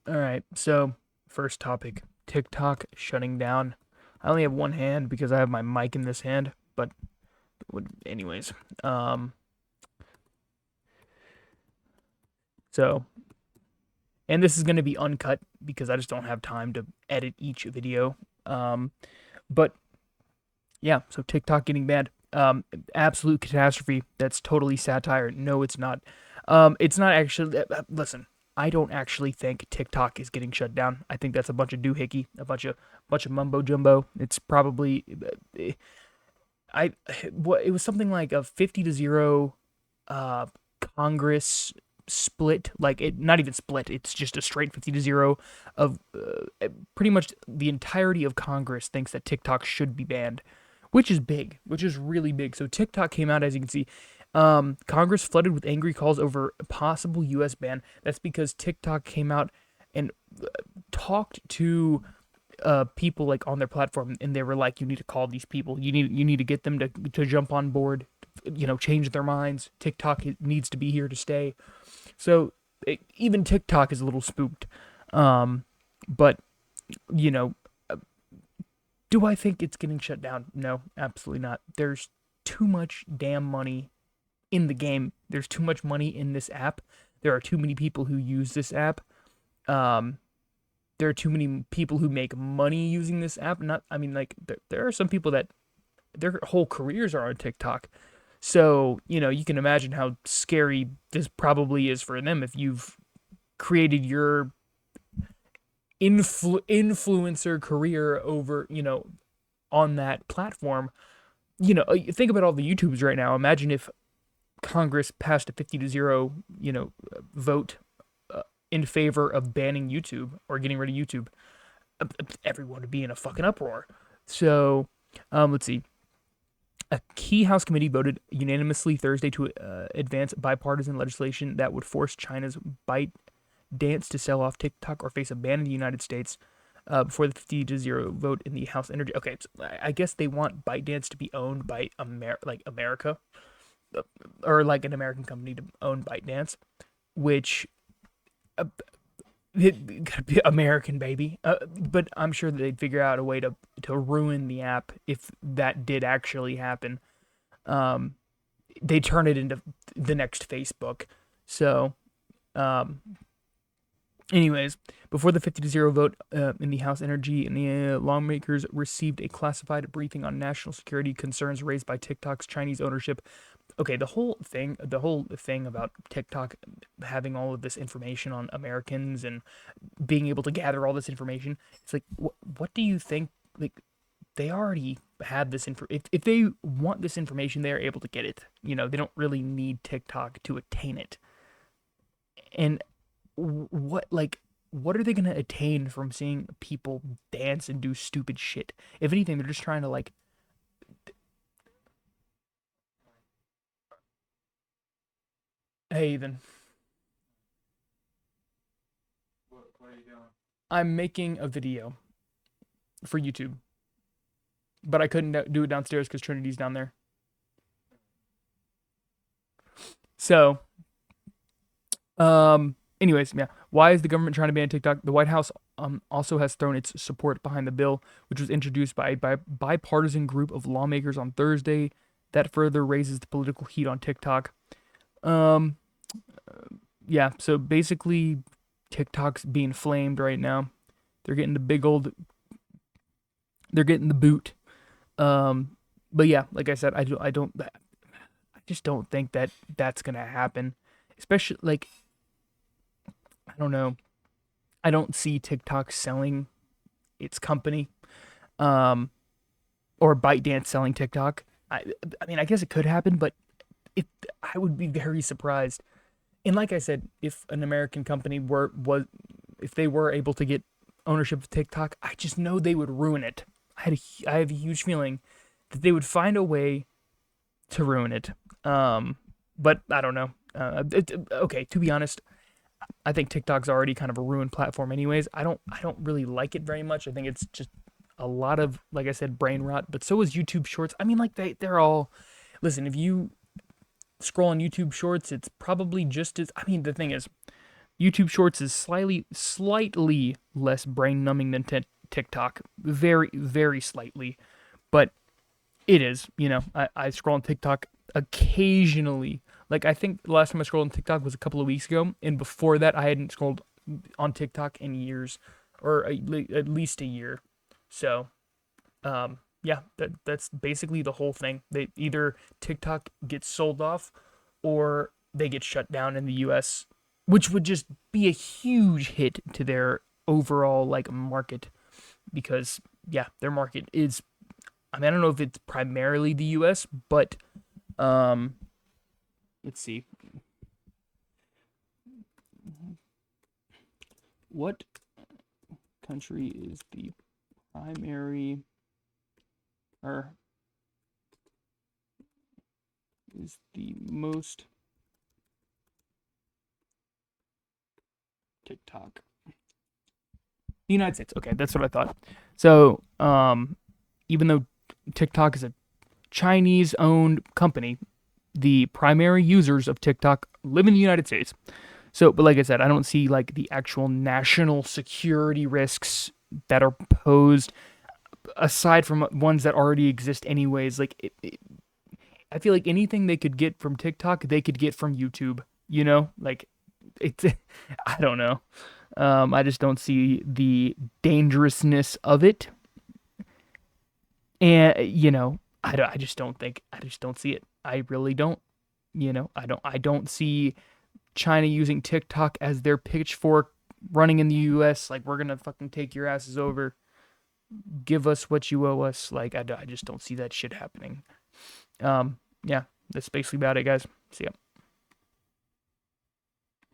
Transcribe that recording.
All right. So, first topic, TikTok shutting down. I only have one hand because I have my mic in this hand, but anyways. Um so, and this is going to be uncut because I just don't have time to edit each video. Um but yeah, so TikTok getting banned. Absolute catastrophe. That's totally satire. No, it's not. It's not actually. Listen, I don't actually think TikTok is getting shut down. I think that's a bunch of doohickey, a bunch of mumbo jumbo. It's probably I what it was something like a 50-0 uh Congress split, like it not even split, it's just a straight 50-0 of pretty much the entirety of Congress thinks that TikTok should be banned, which is big, which is really big. So TikTok came out, as you can see, Congress flooded with angry calls over a possible US ban. That's because TikTok came out and talked to people like on their platform, and they were like, you need to call these people, you need to get them to jump on board, change their minds. TikTok needs to be here to stay. So even TikTok is a little spooked. But you know do I think it's getting shut down? No, absolutely not. There's too much damn money in the game. There's too much money in this app. There are too many people who use this app. um there are too many people who make money using this app. Not, I mean, like, there are some people that their whole careers are on TikTok. So, you can imagine how scary this probably is for them if you've created your influencer career over, on that platform. Think about all the YouTubes right now. Imagine if Congress passed a 50-0, vote in favor of banning YouTube or getting rid of YouTube. Everyone would be in a fucking uproar. So, let's see. A key House committee voted unanimously Thursday to advance bipartisan legislation that would force China's ByteDance to sell off TikTok or face a ban in the United States before the 50-0 vote in the House Energy. Okay, so I guess they want ByteDance to be owned by America, or like an American company to own ByteDance, which uh, it gotta be American, baby. But I'm sure that they'd figure out a way to ruin the app if that did actually happen. Um, they turn it into the next Facebook. So, um, anyways, before the 50-0 vote in the House Energy and the lawmakers received a classified briefing on national security concerns raised by TikTok's Chinese ownership. Okay, the whole thing about TikTok having all of this information on Americans and being able to gather all this information, it's like, what do you think? Like, they already have this info. If they want this information, they are able to get it. They don't really need TikTok to attain it. And what are they gonna attain from seeing people dance and do stupid shit? If anything, they're just trying to, like, hey, then I'm making a video for YouTube, but I couldn't do it downstairs because Trinity's down there. So, anyways, yeah. Why is the government trying to ban TikTok? The White House also has thrown its support behind the bill, which was introduced by a bipartisan group of lawmakers on Thursday. That further raises the political heat on TikTok. Um, yeah. So basically, TikTok's being flamed right now. They're getting the big old. They're getting the boot. Um, but yeah, like I said, I just don't think that that's gonna happen. Especially, like, I don't know. I don't see TikTok selling its company, um, or ByteDance selling TikTok. I mean, I guess it could happen, but it I would be very surprised. And like I said, if an American company if they were able to get ownership of TikTok, I just know they would ruin it. I have a huge feeling that they would find a way to ruin it. Um, but I don't know. Okay, to be honest, I think TikTok's already kind of a ruined platform anyways. I don't really like it very much. I think it's just a lot of, like I said, brain rot, but so is YouTube Shorts. I mean, like, they're all, listen, if you scroll on YouTube Shorts, it's probably just as, I mean, the thing is, YouTube Shorts is slightly less brain numbing than TikTok, very very slightly, but it is. I scroll on TikTok occasionally. Like I think the last time I scrolled on TikTok was a couple of weeks ago, and before that I hadn't scrolled on TikTok in years, or at least a year. So yeah, that's basically the whole thing. They either TikTok gets sold off, or they get shut down in the U.S., which would just be a huge hit to their overall like market because yeah, their market is. I mean, I don't know if it's primarily the U.S., but um, let's see, what country is the primary or is the most TikTok? The United States. Okay, that's what I thought. So, even though TikTok is a Chinese-owned company, the primary users of TikTok live in the United States. So, but like I said, I don't see like the actual national security risks that are posed aside from ones that already exist anyways. Like I feel like anything they could get from TikTok, they could get from YouTube. Like it's I don't know. I just don't see the dangerousness of it, and I just don't think I just don't see it. I really don't. I don't see China using TikTok as their pitchfork running in the US like we're going to fucking take your asses over. Give us what you owe us. Like I just don't see that shit happening. Yeah, that's basically about it, guys. See ya.